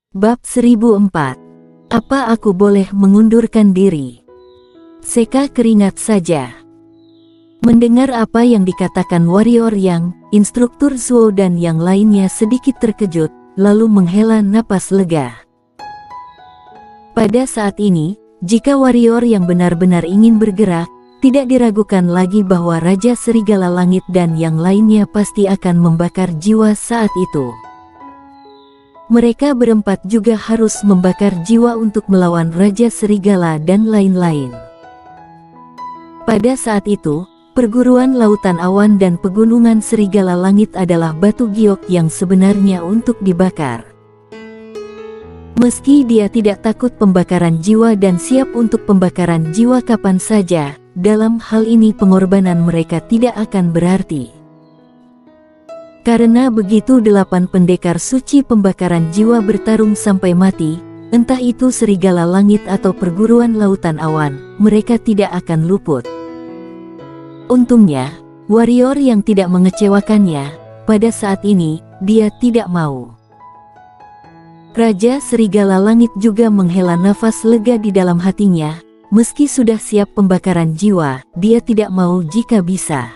Bab 1004. Apa aku boleh mengundurkan diri? Seka keringat saja. Mendengar apa yang dikatakan warrior yang, instruktur Zuo dan yang lainnya sedikit terkejut, lalu menghela napas lega. Pada saat ini, jika warrior yang benar-benar ingin bergerak, tidak diragukan lagi bahwa Raja Serigala Langit dan yang lainnya pasti akan membakar jiwa saat itu. Mereka berempat juga harus membakar jiwa untuk melawan Raja Serigala dan lain-lain. Pada saat itu, perguruan Lautan Awan dan Pegunungan Serigala Langit adalah batu giok yang sebenarnya untuk dibakar. Meski dia tidak takut pembakaran jiwa dan siap untuk pembakaran jiwa kapan saja, dalam hal ini pengorbanan mereka tidak akan berarti. Karena begitu 8 pendekar suci pembakaran jiwa bertarung sampai mati, entah itu Serigala Langit atau perguruan Lautan Awan, mereka tidak akan luput. Untungnya, warrior yang tidak mengecewakannya, pada saat ini, dia tidak mau. Raja Serigala Langit juga menghela nafas lega di dalam hatinya, meski sudah siap pembakaran jiwa, dia tidak mau jika bisa.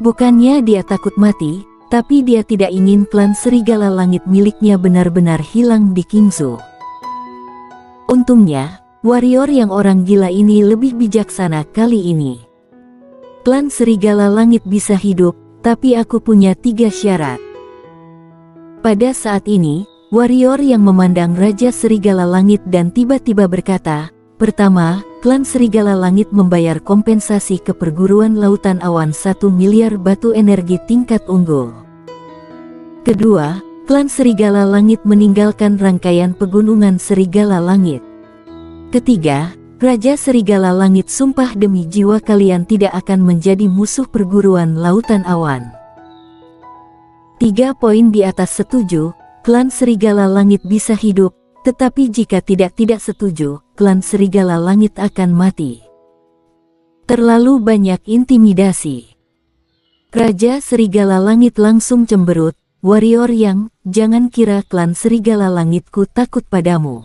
Bukannya dia takut mati, tapi dia tidak ingin klan Serigala Langit miliknya benar-benar hilang di Qingzhou. Untungnya, warrior yang orang gila ini lebih bijaksana kali ini. Klan Serigala Langit bisa hidup, tapi aku punya 3 syarat. Pada saat ini, warrior yang memandang Raja Serigala Langit dan tiba-tiba berkata, pertama, klan Serigala Langit membayar kompensasi ke perguruan Lautan Awan 1 miliar batu energi tingkat unggul. Kedua, klan Serigala Langit meninggalkan rangkaian pegunungan Serigala Langit. Ketiga, Raja Serigala Langit sumpah demi jiwa kalian tidak akan menjadi musuh perguruan Lautan Awan. 3 poin di atas setuju, klan Serigala Langit bisa hidup, tetapi jika tidak setuju, klan Serigala Langit akan mati. Terlalu banyak intimidasi. Raja Serigala Langit langsung cemberut, warrior yang, jangan kira klan Serigala Langitku takut padamu.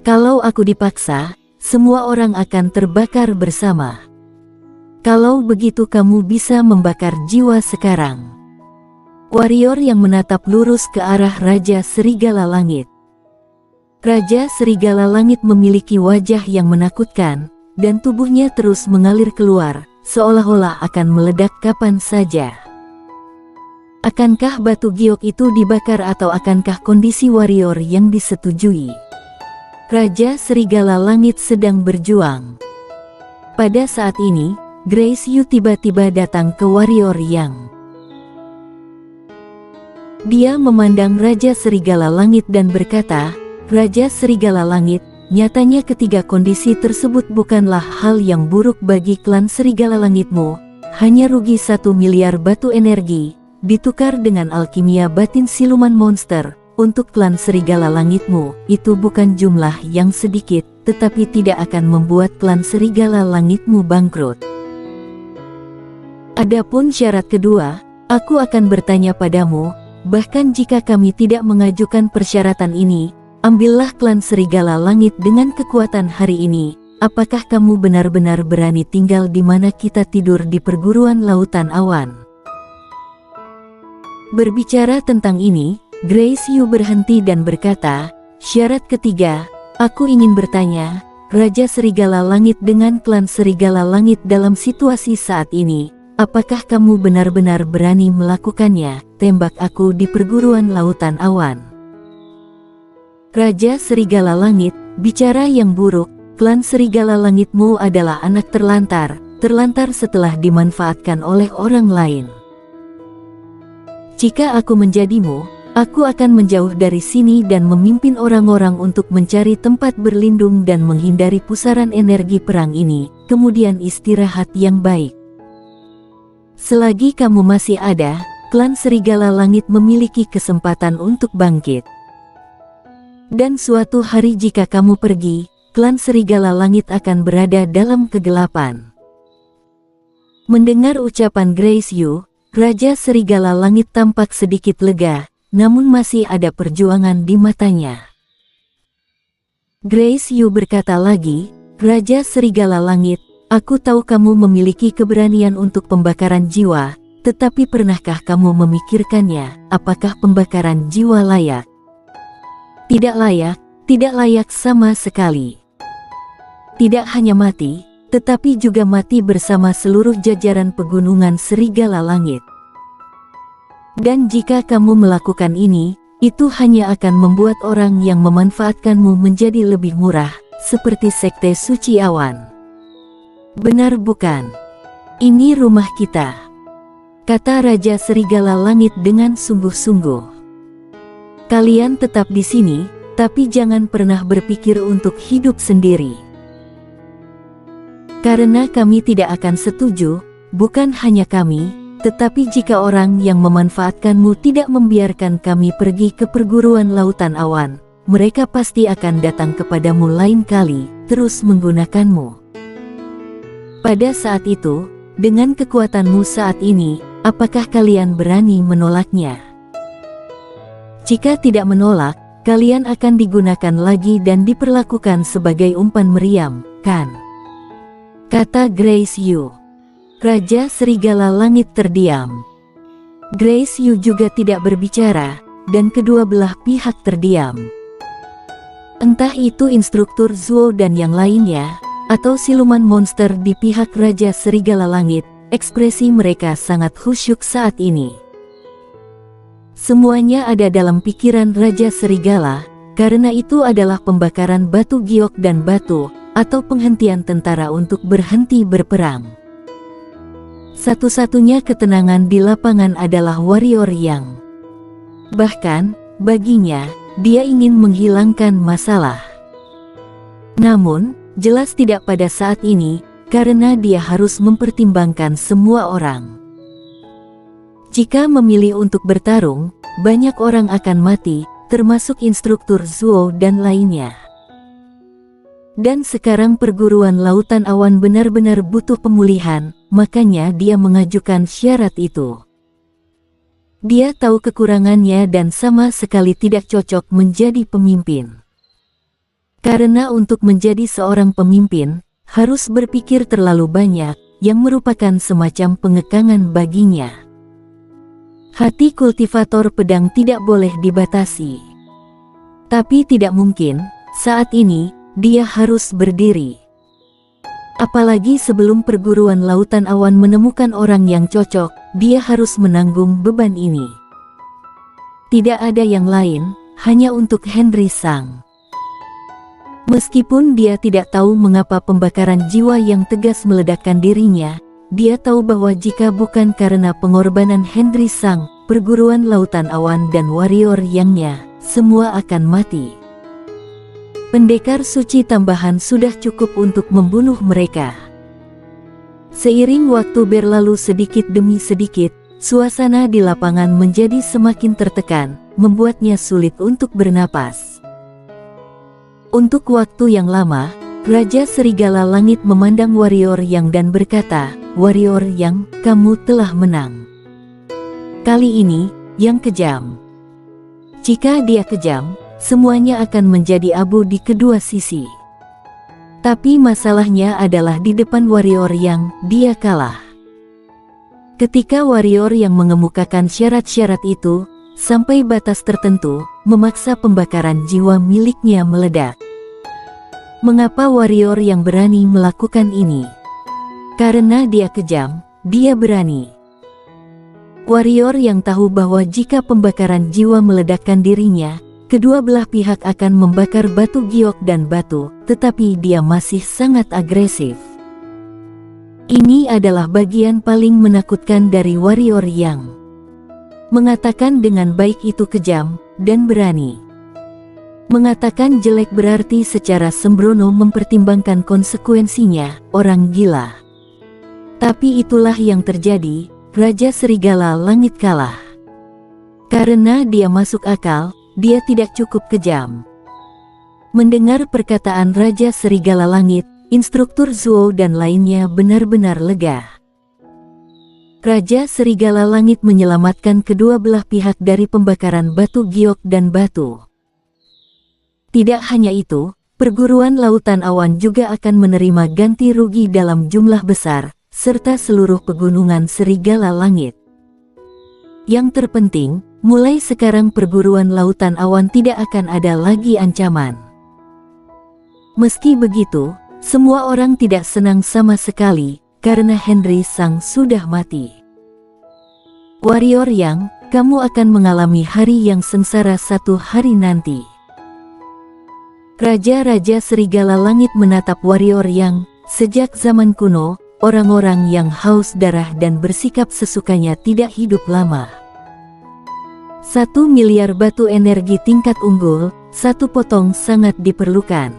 Kalau aku dipaksa, semua orang akan terbakar bersama. Kalau begitu kamu bisa membakar jiwa sekarang. Warrior yang menatap lurus ke arah Raja Serigala Langit. Raja Serigala Langit memiliki wajah yang menakutkan, dan tubuhnya terus mengalir keluar, seolah-olah akan meledak kapan saja. Akankah batu giok itu dibakar atau akankah kondisi warrior yang disetujui? Raja Serigala Langit sedang berjuang. Pada saat ini, Grace Yu tiba-tiba datang ke warrior yang. Dia memandang Raja Serigala Langit dan berkata, Raja Serigala Langit, nyatanya ketiga kondisi tersebut bukanlah hal yang buruk bagi klan Serigala Langitmu, hanya rugi 1 miliar batu energi, ditukar dengan alkimia batin siluman monster, untuk klan Serigala Langitmu, itu bukan jumlah yang sedikit, tetapi tidak akan membuat klan Serigala Langitmu bangkrut. Adapun syarat kedua, aku akan bertanya padamu, bahkan jika kami tidak mengajukan persyaratan ini, ambillah klan Serigala Langit dengan kekuatan hari ini, apakah kamu benar-benar berani tinggal di mana kita tidur di perguruan Lautan Awan? Berbicara tentang ini, Grace Yu berhenti dan berkata, syarat ketiga, aku ingin bertanya, Raja Serigala Langit dengan klan Serigala Langit dalam situasi saat ini, apakah kamu benar-benar berani melakukannya, tembak aku di perguruan Lautan Awan? Raja Serigala Langit, bicara yang buruk, klan Serigala Langitmu adalah anak terlantar setelah dimanfaatkan oleh orang lain. Jika aku menjadimu, aku akan menjauh dari sini dan memimpin orang-orang untuk mencari tempat berlindung dan menghindari pusaran energi perang ini, kemudian istirahat yang baik. Selagi kamu masih ada, klan Serigala Langit memiliki kesempatan untuk bangkit. Dan suatu hari jika kamu pergi, klan Serigala Langit akan berada dalam kegelapan. Mendengar ucapan Grace Yu, Raja Serigala Langit tampak sedikit lega, namun masih ada perjuangan di matanya. Grace Yu berkata lagi, Raja Serigala Langit, aku tahu kamu memiliki keberanian untuk pembakaran jiwa, tetapi pernahkah kamu memikirkannya, apakah pembakaran jiwa layak? Tidak layak, tidak layak sama sekali. Tidak hanya mati, tetapi juga mati bersama seluruh jajaran pegunungan Serigala Langit. Dan jika kamu melakukan ini, itu hanya akan membuat orang yang memanfaatkanmu menjadi lebih murah, seperti Sekte Suci Awan. Benar bukan? Ini rumah kita, kata Raja Serigala Langit dengan sungguh-sungguh. Kalian tetap di sini, tapi jangan pernah berpikir untuk hidup sendiri. Karena kami tidak akan setuju, bukan hanya kami, tetapi jika orang yang memanfaatkanmu tidak membiarkan kami pergi ke perguruan lautan awan, mereka pasti akan datang kepadamu lain kali, terus menggunakanmu. Pada saat itu, dengan kekuatanmu saat ini, apakah kalian berani menolaknya? Jika tidak menolak, kalian akan digunakan lagi dan diperlakukan sebagai umpan meriam, kan? Kata Grace Yu. Raja Serigala Langit terdiam. Grace Yu juga tidak berbicara, dan kedua belah pihak terdiam. Entah itu instruktur Zuo dan yang lainnya, atau siluman monster di pihak Raja Serigala Langit, ekspresi mereka sangat khusyuk saat ini. Semuanya ada dalam pikiran Raja Serigala, karena itu adalah pembakaran batu giok dan batu, atau penghentian tentara untuk berhenti berperang. Satu-satunya ketenangan di lapangan adalah warrior yang. Bahkan, baginya, dia ingin menghilangkan masalah. Namun, jelas tidak pada saat ini, karena dia harus mempertimbangkan semua orang. Jika memilih untuk bertarung, banyak orang akan mati, termasuk instruktur Zuo dan lainnya. Dan sekarang perguruan lautan awan benar-benar butuh pemulihan, makanya dia mengajukan syarat itu. Dia tahu kekurangannya dan sama sekali tidak cocok menjadi pemimpin. Karena untuk menjadi seorang pemimpin, harus berpikir terlalu banyak, yang merupakan semacam pengekangan baginya. Hati kultivator pedang tidak boleh dibatasi. Tapi tidak mungkin, saat ini, dia harus berdiri. Apalagi sebelum perguruan lautan awan menemukan orang yang cocok, dia harus menanggung beban ini. Tidak ada yang lain, hanya untuk Henry Sang. Meskipun dia tidak tahu mengapa pembakaran jiwa yang tegas meledakkan dirinya, dia tahu bahwa jika bukan karena pengorbanan Henry Sang, perguruan lautan awan dan warrior yangnya, semua akan mati. Pendekar suci tambahan sudah cukup untuk membunuh mereka. Seiring waktu berlalu sedikit demi sedikit, suasana di lapangan menjadi semakin tertekan, membuatnya sulit untuk bernapas. Untuk waktu yang lama, Raja Serigala Langit memandang warrior yang dan berkata, "Warrior yang, kamu telah menang. Kali ini, yang kejam. Jika dia kejam, semuanya akan menjadi abu di kedua sisi. Tapi masalahnya adalah di depan warrior yang, dia kalah." Ketika warrior yang mengemukakan syarat-syarat itu, sampai batas tertentu, memaksa pembakaran jiwa miliknya meledak. Mengapa warrior yang berani melakukan ini? Karena dia kejam, dia berani. Warrior yang tahu bahwa jika pembakaran jiwa meledakkan dirinya, kedua belah pihak akan membakar batu giok dan batu, tetapi dia masih sangat agresif. Ini adalah bagian paling menakutkan dari warrior yang mengatakan dengan baik itu kejam dan berani. Mengatakan jelek berarti secara sembrono mempertimbangkan konsekuensinya, orang gila. Tapi itulah yang terjadi, Raja Serigala Langit kalah. Karena dia masuk akal, dia tidak cukup kejam. Mendengar perkataan Raja Serigala Langit, instruktur Zuo dan lainnya benar-benar lega. Raja Serigala Langit menyelamatkan kedua belah pihak dari pembakaran batu giok dan batu. Tidak hanya itu, perguruan lautan awan juga akan menerima ganti rugi dalam jumlah besar, serta seluruh pegunungan Serigala Langit. Yang terpenting, mulai sekarang perguruan lautan awan tidak akan ada lagi ancaman. Meski begitu, semua orang tidak senang sama sekali, karena Henry Sang sudah mati. Warrior Yang, kamu akan mengalami hari yang sengsara satu hari nanti. Raja-raja Serigala Langit menatap Warrior Yang. Sejak zaman kuno, orang-orang yang haus darah dan bersikap sesukanya tidak hidup lama. 1 miliar batu energi tingkat unggul, 1 potong sangat diperlukan.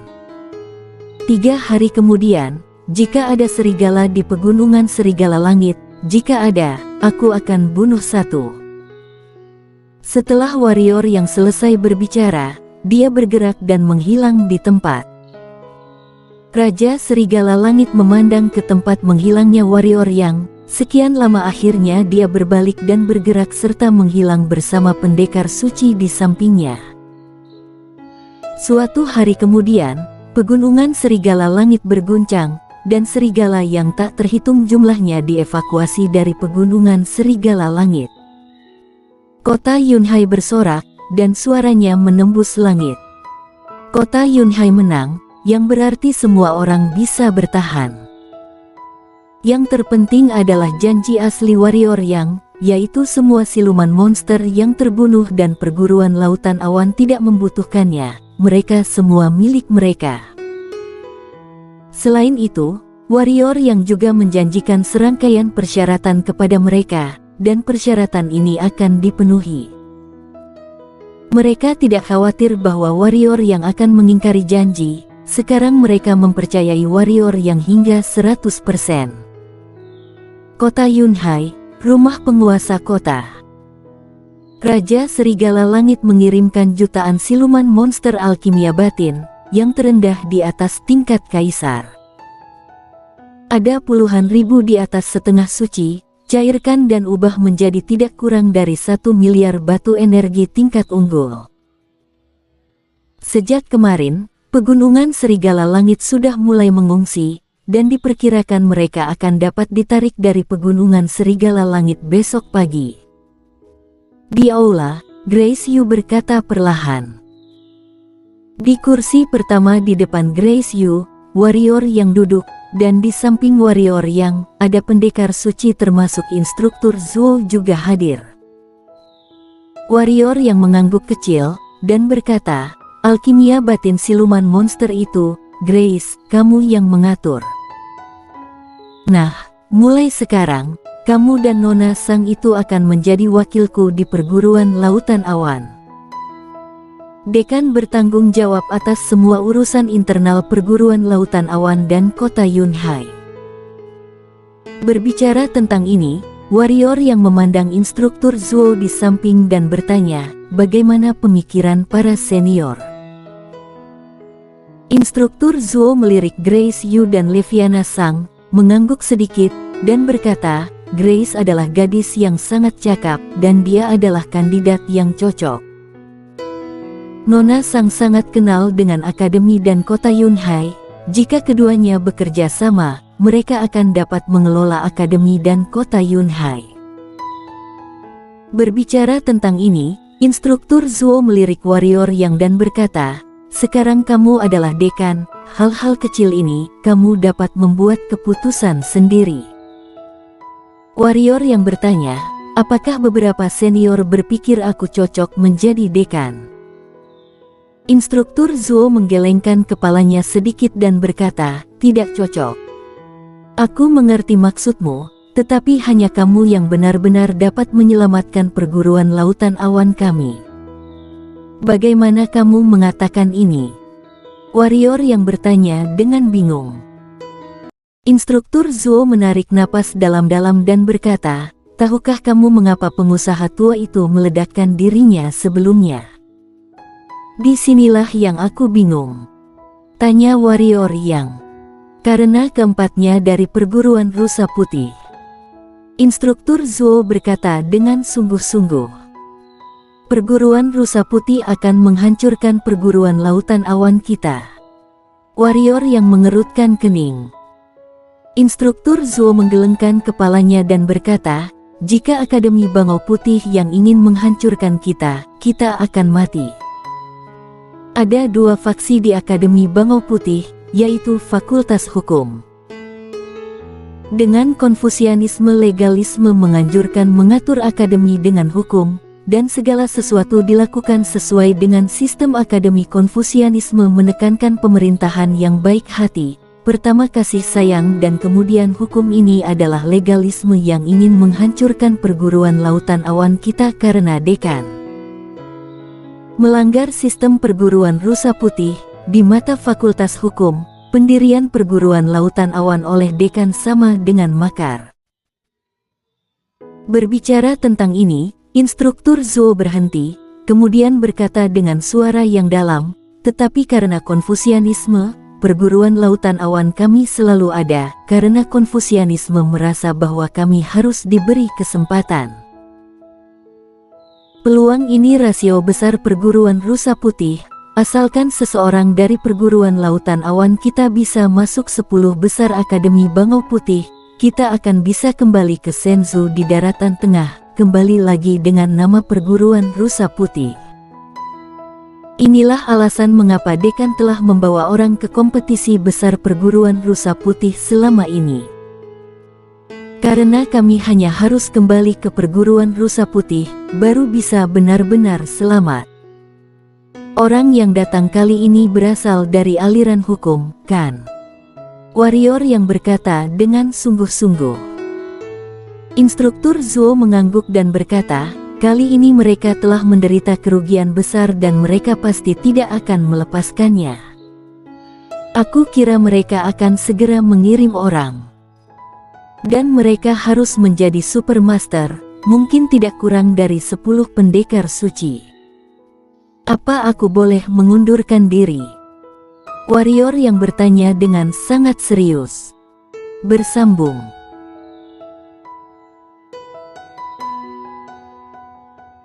3 hari kemudian, jika ada serigala di pegunungan Serigala Langit, jika ada, aku akan bunuh 1. Setelah warrior yang selesai berbicara, dia bergerak dan menghilang di tempat. Raja Serigala Langit memandang ke tempat menghilangnya warrior yang, sekian lama akhirnya dia berbalik dan bergerak serta menghilang bersama pendekar suci di sampingnya. Suatu hari kemudian, pegunungan Serigala Langit berguncang, dan serigala yang tak terhitung jumlahnya dievakuasi dari pegunungan Serigala Langit. Kota Yunhai bersorak, dan suaranya menembus langit. Kota Yunhai menang, yang berarti semua orang bisa bertahan. Yang terpenting adalah janji asli warrior yang, yaitu semua siluman monster yang terbunuh dan perguruan lautan awan tidak membutuhkannya, mereka semua milik mereka. Selain itu, warrior yang juga menjanjikan serangkaian persyaratan kepada mereka, dan persyaratan ini akan dipenuhi. Mereka tidak khawatir bahwa warrior yang akan mengingkari janji, sekarang mereka mempercayai warrior yang hingga 100%. Kota Yunhai, rumah penguasa kota. Raja Serigala Langit mengirimkan jutaan siluman monster alkimia batin, yang terendah di atas tingkat kaisar. Ada puluhan ribu di atas setengah suci, cairkan dan ubah menjadi tidak kurang dari 1 miliar batu energi tingkat unggul. Sejak kemarin, pegunungan Serigala Langit sudah mulai mengungsi, dan diperkirakan mereka akan dapat ditarik dari pegunungan Serigala Langit besok pagi. Di aula, Grace Yu berkata perlahan. Di kursi pertama di depan Grace Yu, warrior yang duduk, dan di samping warrior yang, ada pendekar suci termasuk instruktur Zuo juga hadir. Warrior yang mengangguk kecil, dan berkata, alkimia batin siluman monster itu, Grace, kamu yang mengatur. Nah, mulai sekarang, kamu dan Nona Sang itu akan menjadi wakilku di perguruan lautan awan. Dekan bertanggung jawab atas semua urusan internal perguruan lautan awan dan kota Yunhai. Berbicara tentang ini, warrior yang memandang instruktur Zuo di samping dan bertanya, bagaimana pemikiran para senior? Instruktur Zuo melirik Grace Yu dan Leviana Sang, mengangguk sedikit, dan berkata, Grace adalah gadis yang sangat cakap, dan dia adalah kandidat yang cocok. Nona Sang sangat kenal dengan akademi dan kota Yunhai. Jika keduanya bekerja sama, mereka akan dapat mengelola akademi dan kota Yunhai. Berbicara tentang ini, instruktur Zuo melirik warrior yang dan berkata, sekarang kamu adalah dekan, hal-hal kecil ini, kamu dapat membuat keputusan sendiri. Warrior yang bertanya, apakah beberapa senior berpikir aku cocok menjadi dekan? Instruktur Zuo menggelengkan kepalanya sedikit dan berkata, tidak cocok. Aku mengerti maksudmu, tetapi hanya kamu yang benar-benar dapat menyelamatkan perguruan lautan awan kami. Bagaimana kamu mengatakan ini? Warrior yang bertanya dengan bingung. Instruktur Zuo menarik napas dalam-dalam dan berkata, tahukah kamu mengapa pengusaha tua itu meledakkan dirinya sebelumnya? Disinilah yang aku bingung. Tanya warrior yang. Karena keempatnya dari perguruan rusa putih. Instruktur Zuo berkata dengan sungguh-sungguh. Perguruan rusa putih akan menghancurkan perguruan lautan awan kita. Warrior yang mengerutkan kening. Instruktur Zuo menggelengkan kepalanya dan berkata, jika Akademi Bangau Putih yang ingin menghancurkan kita, kita akan mati. Ada dua faksi di Akademi Bangau Putih, yaitu Fakultas Hukum. Dengan Konfusianisme legalisme menganjurkan mengatur akademi dengan hukum, dan segala sesuatu dilakukan sesuai dengan sistem akademi. Konfusianisme menekankan pemerintahan yang baik hati, pertama kasih sayang, dan kemudian hukum. Ini adalah legalisme yang ingin menghancurkan perguruan lautan awan kita karena dekan melanggar sistem perguruan rusa putih. Di mata Fakultas Hukum, pendirian perguruan lautan awan oleh dekan sama dengan makar. Berbicara tentang ini, Instruktur Zuo berhenti, kemudian berkata dengan suara yang dalam, tetapi karena Konfusianisme, perguruan lautan awan kami selalu ada, karena Konfusianisme merasa bahwa kami harus diberi kesempatan. Peluang ini rasio besar perguruan rusa putih. Asalkan seseorang dari perguruan lautan awan kita bisa masuk 10 besar Akademi Bangau Putih, kita akan bisa kembali ke Shenzhou di daratan tengah, kembali lagi dengan nama perguruan rusa putih. Inilah alasan mengapa dekan telah membawa orang ke kompetisi besar perguruan rusa putih selama ini. Karena kami hanya harus kembali ke perguruan rusa putih, baru bisa benar-benar selamat. Orang yang datang kali ini berasal dari aliran hukum, kan? Warrior yang berkata dengan sungguh-sungguh. Instruktur Zuo mengangguk dan berkata, kali ini mereka telah menderita kerugian besar dan mereka pasti tidak akan melepaskannya. Aku kira mereka akan segera mengirim orang. Dan mereka harus menjadi supermaster, mungkin tidak kurang dari 10 pendekar suci. Apa aku boleh mengundurkan diri? Warrior yang bertanya dengan sangat serius. Bersambung.